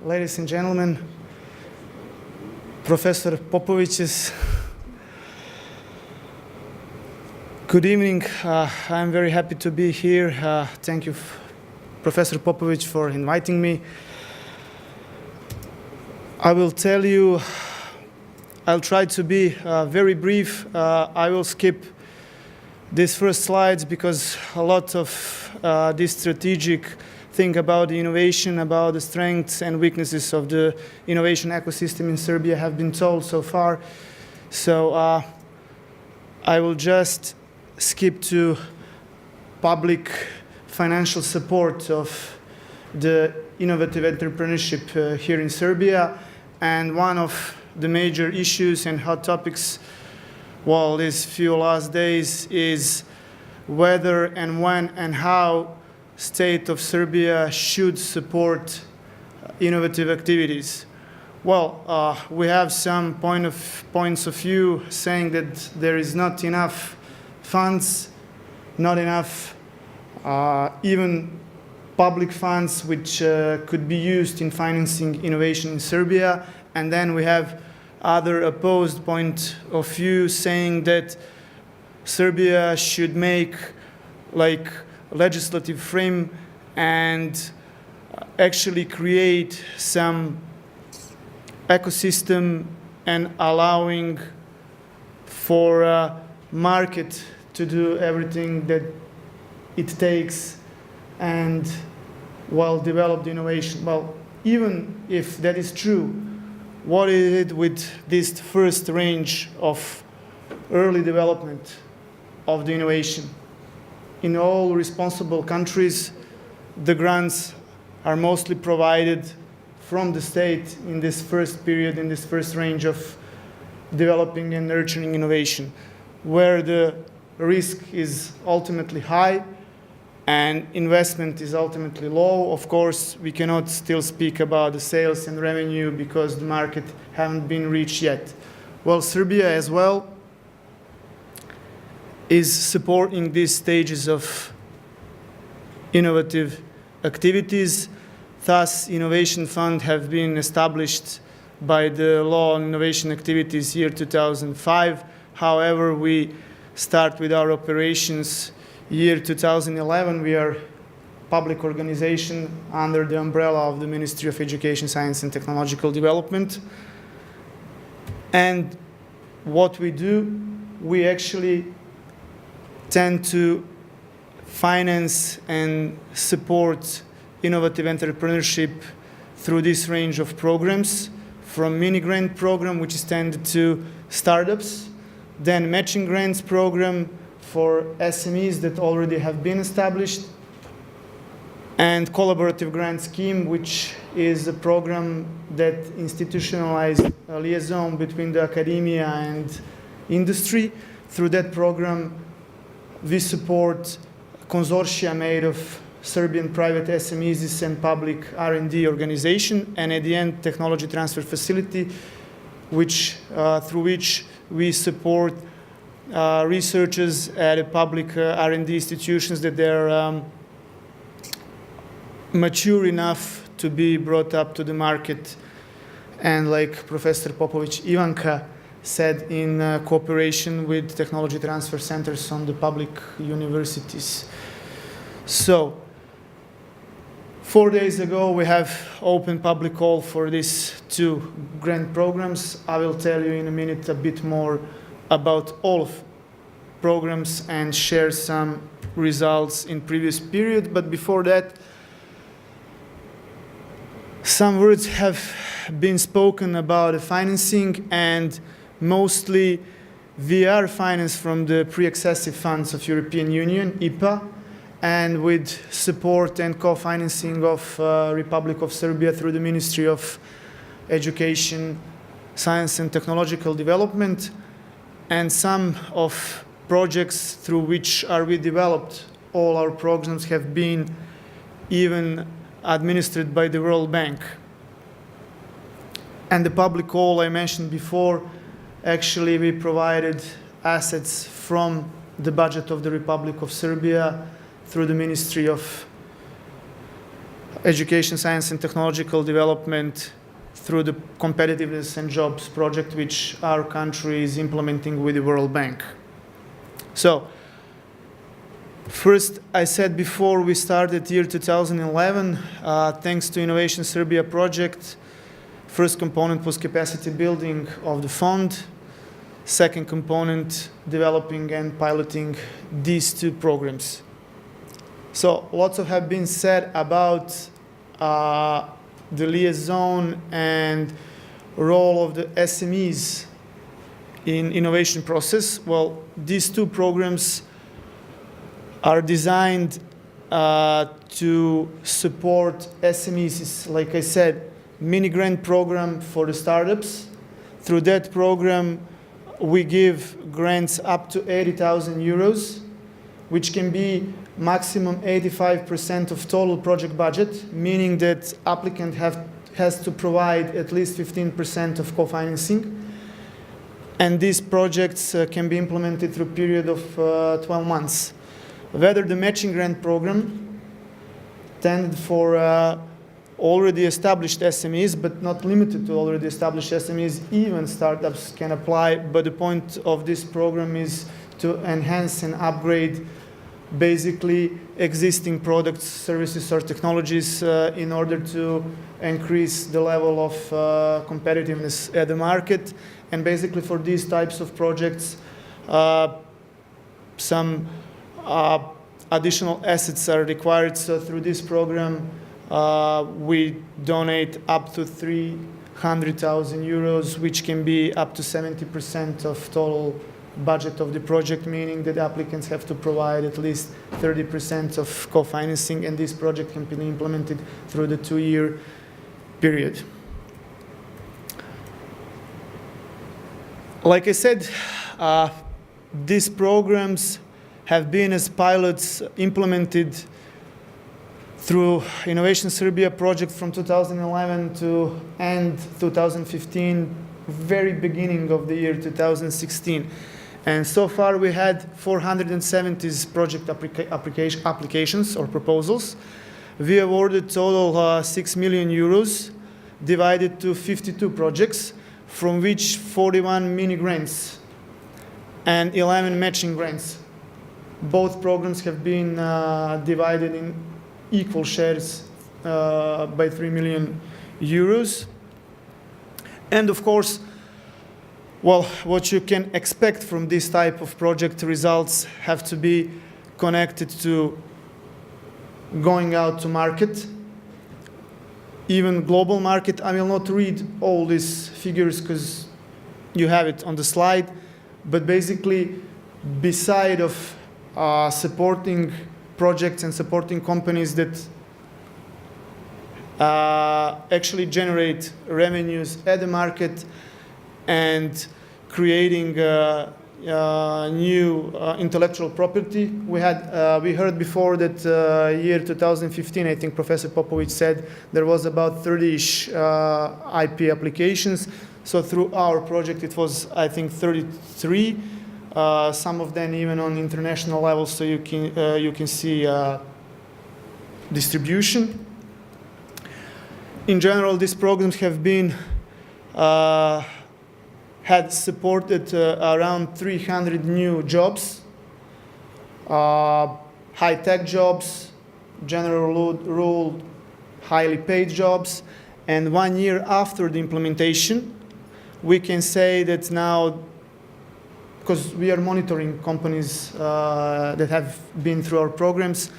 ladies and gentlemen, Professor Popović's. Good evening. I'm very happy to be here. Thank you, Professor Popović, for inviting me. I will tell you, I'll try to be very brief. I will skip these first slides because a lot of this strategic thing about the innovation, about the strengths and weaknesses of the innovation ecosystem in Serbia have been told so far. So I will just skip to public financial support of the innovative entrepreneurship here in Serbia. And one of the major issues and hot topics, well, these few last days is whether and when and how state of Serbia should support innovative activities. Well, we have some points of view saying that there is not enough funds, not enough even public funds which could be used in financing innovation in Serbia. And then we have other opposed point of view saying that Serbia should make like legislative frame and actually create some ecosystem and allowing for a market to do everything that it takes and while develop the innovation. Well, even if that is true, what is it with this first range of early development of the innovation? In all responsible countries, the grants are mostly provided from the state in this first period, in this first range of developing and nurturing innovation, where the risk is ultimately high and investment is ultimately low. Of course, we cannot still speak about the sales and revenue because the market haven't been reached yet. Well, Serbia as well is supporting these stages of innovative activities. Thus, Innovation Fund have been established by the Law on Innovation Activities year 2005. However, we start with our operations year 2011. We are a public organization under the umbrella of the Ministry of Education, Science and Technological Development. And what we do, we actually tend to finance and support innovative entrepreneurship through this range of programs, from mini grant program, which is tended to startups, then matching grants program for SMEs that already have been established, and collaborative grant scheme, which is a program that institutionalized a liaison between the academia and industry. Through that program, we support consortia made of Serbian private SMEs and public R&D organization, and at the end, technology transfer facility, which, through which we support researchers at public R&D institutions that they're mature enough to be brought up to the market. And like Professor Popović Ivanka said, in cooperation with technology transfer centers on the public universities. So, 4 days ago, we have open public call for these two grant programs. I will tell you in a minute a bit more about all of programs and share some results in previous period. But before that, some words have been spoken about the financing, and mostly we are financed from the pre-accessive funds of European Union, IPA, and with support and co-financing of Republic of Serbia through the Ministry of Education, Science and Technological Development, and some of projects through which we developed all our programs have been even administered by the World Bank. And the public call I mentioned before, actually we provided assets from the budget of the Republic of Serbia through the Ministry of education, science, and technological development through the competitiveness and jobs project, which our country is implementing with the World Bank. So, first, I said before we started year 2011, thanks to Innovation Serbia project, first component was capacity building of the fund. Second component, developing and piloting these two programs. So lots of have been said about the liaison and role of the SMEs in innovation process. Well, these two programs are designed to support SMEs. It's, like I said, mini grant program for the startups. Through that program, we give grants up to 80,000 euros, which can be maximum 85% of total project budget, meaning that applicant has to provide at least 15% of co-financing. And these projects can be implemented through a period of 12 months. Whether the matching grant program intended for already established SMEs, but not limited to already established SMEs, even startups can apply, but the point of this program is to enhance and upgrade basically existing products, services, or technologies in order to increase the level of competitiveness at the market. And basically for these types of projects, some additional assets are required. So through this program, we donate up to 300,000 euros, which can be up to 70% of total budget of the project, meaning that applicants have to provide at least 30% of co-financing, and this project can be implemented through the 2-year period. Like I said, these programs have been as pilots implemented through Innovation Serbia project from 2011 to end 2015, very beginning of the year 2016. And so far we had 470 project applications or proposals. We awarded total 6 million euros divided to 52 projects, from which 41 mini grants and 11 matching grants. Both programs have been divided in equal shares by 3 million euros. And of course, well, what you can expect from this type of project results have to be connected to going out to market, even global market. I will not read all these figures because you have it on the slide, but basically, beside of supporting projects and supporting companies that actually generate revenues at the market and creating new intellectual property. We heard before that year 2015, I think Professor Popovic said there was about 30-ish IP applications. So through our project, it was, I think, 33. Some of them even on international level, so you can see distribution. In general, these programs have been had supported around 300 new jobs, high-tech jobs, general rule, highly paid jobs, and 1 year after the implementation, we can say that now, because we are monitoring companies that have been through our programs,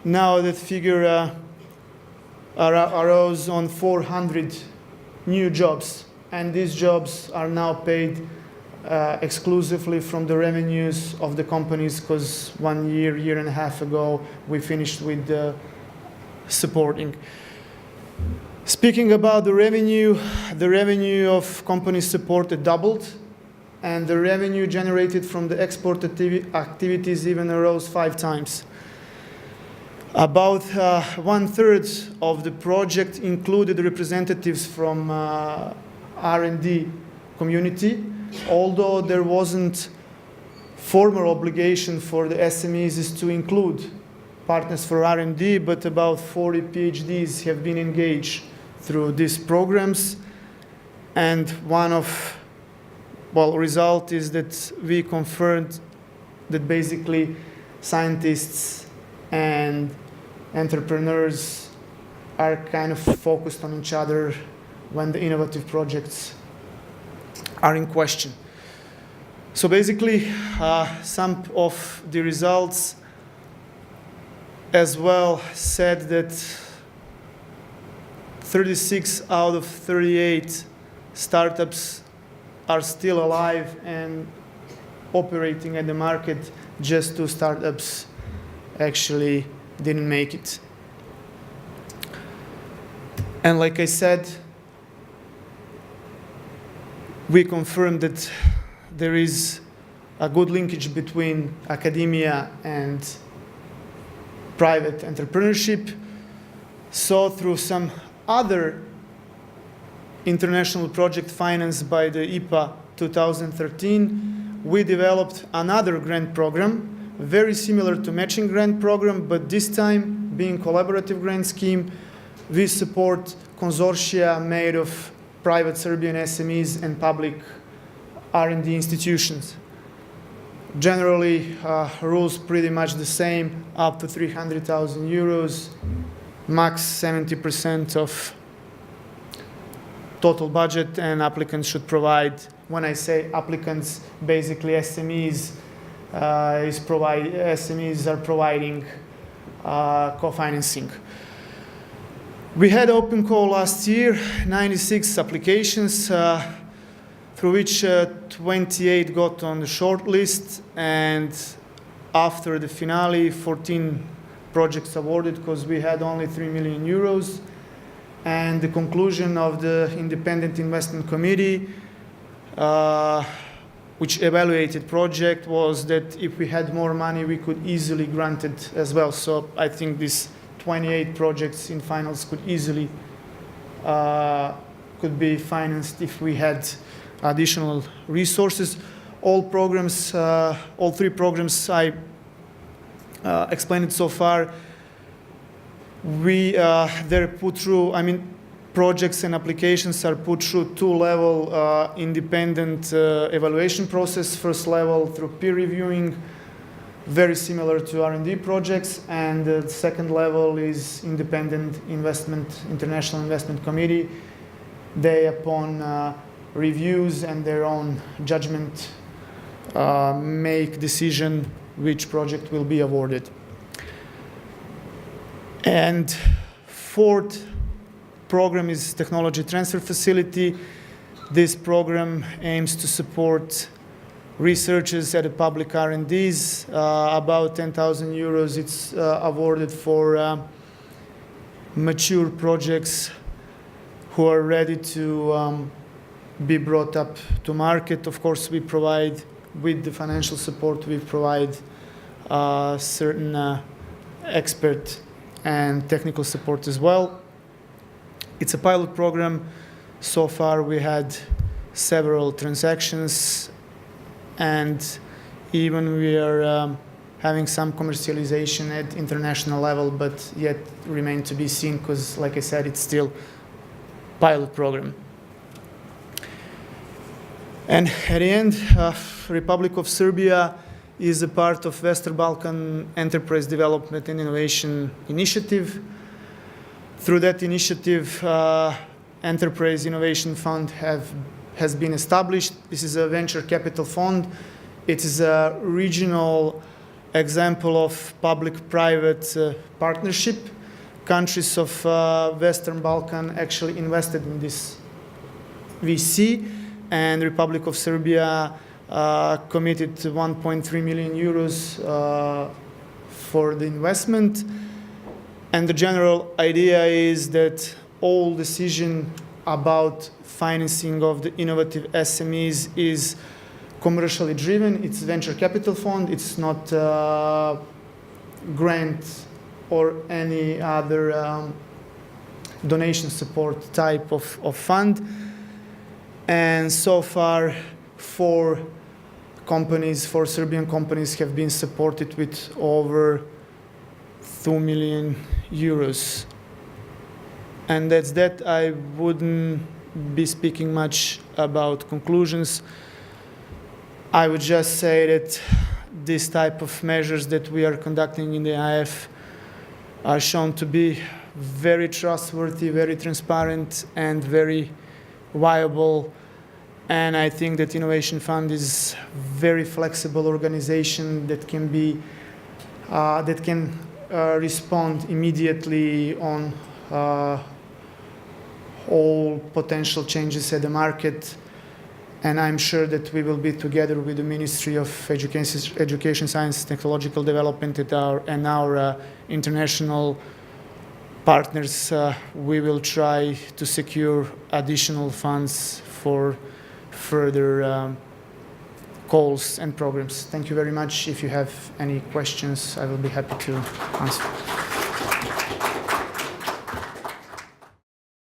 now that figure arose on 400 new jobs, and these jobs are now paid exclusively from the revenues of the companies, because 1 year and a half ago, we finished with supporting. Speaking about the revenue of companies supported doubled, and the revenue generated from the export activities even arose 5 times. About 1/3 of the project included representatives from R&D community, although there wasn't formal obligation for the SMEs is to include partners for R&D, but about 40 PhDs have been engaged through these programs. And one of, result is that we confirmed that basically scientists and entrepreneurs are kind of focused on each other when the innovative projects are in question. So basically, some of the results as well said that 36 out of 38 startups are still alive and operating at the market. Just 2 startups actually didn't make it. And like I said, we confirmed that there is a good linkage between academia and private entrepreneurship. So through some other international project financed by the IPA 2013, we developed another grant program, very similar to matching grant program, but this time being collaborative grant scheme. We support consortia made of private Serbian SMEs and public R&D institutions. Generally, rules pretty much the same, up to 300,000 euros, max 70% of total budget, and applicants should provide, when I say applicants, basically SMEs, SMEs are providing co-financing. We had open call last year, 96 applications, through which 28 got on the short list, and after the finale, 14 projects awarded because we had only 3 million euros. And the conclusion of the Independent Investment Committee, which evaluated project, was that if we had more money, we could easily grant it as well. So I think these 28 projects in finals could easily could be financed if we had additional resources. All programs, all 3 programs I explained it so far, they're put through, projects and applications are put through 2-level independent evaluation process. First level through peer reviewing, very similar to R&D projects, and the second level is independent international investment committee. They, upon reviews and their own judgment, make decision which project will be awarded. And 4th program is Technology Transfer Facility. This program aims to support researchers at the public R&Ds. About 10,000 euros it's awarded for mature projects who are ready to be brought up to market. Of course, we provide, with the financial support, we provide certain expert and technical support as well. It's a pilot program. So far we had several transactions, and even we are having some commercialization at international level, but yet remain to be seen because, like I said, it's still pilot program. And at the end, Republic of Serbia is a part of Western Balkan Enterprise Development and Innovation Initiative. Through that initiative, Enterprise Innovation Fund has been established. This is a venture capital fund. It is a regional example of public-private partnership. Countries of Western Balkan actually invested in this VC, and the Republic of Serbia committed 1.3 million euros for the investment. And the general idea is that all decision about financing of the innovative SMEs is commercially driven. It's venture capital fund. It's not grant or any other donation support type of fund. And so far, 4 Serbian companies have been supported with over 2 million euros. And that's that. I wouldn't be speaking much about conclusions. I would just say that this type of measures that we are conducting in the IF are shown to be very trustworthy, very transparent, and very viable. And I think that Innovation Fund is a very flexible organization that can be respond immediately on all potential changes at the market. And I'm sure that we will be together with the Ministry of Education, Science, Technological Development and our international partners. We will try to secure additional funds for further calls and programs. Thank you very much. If you have any questions, I will be happy to answer.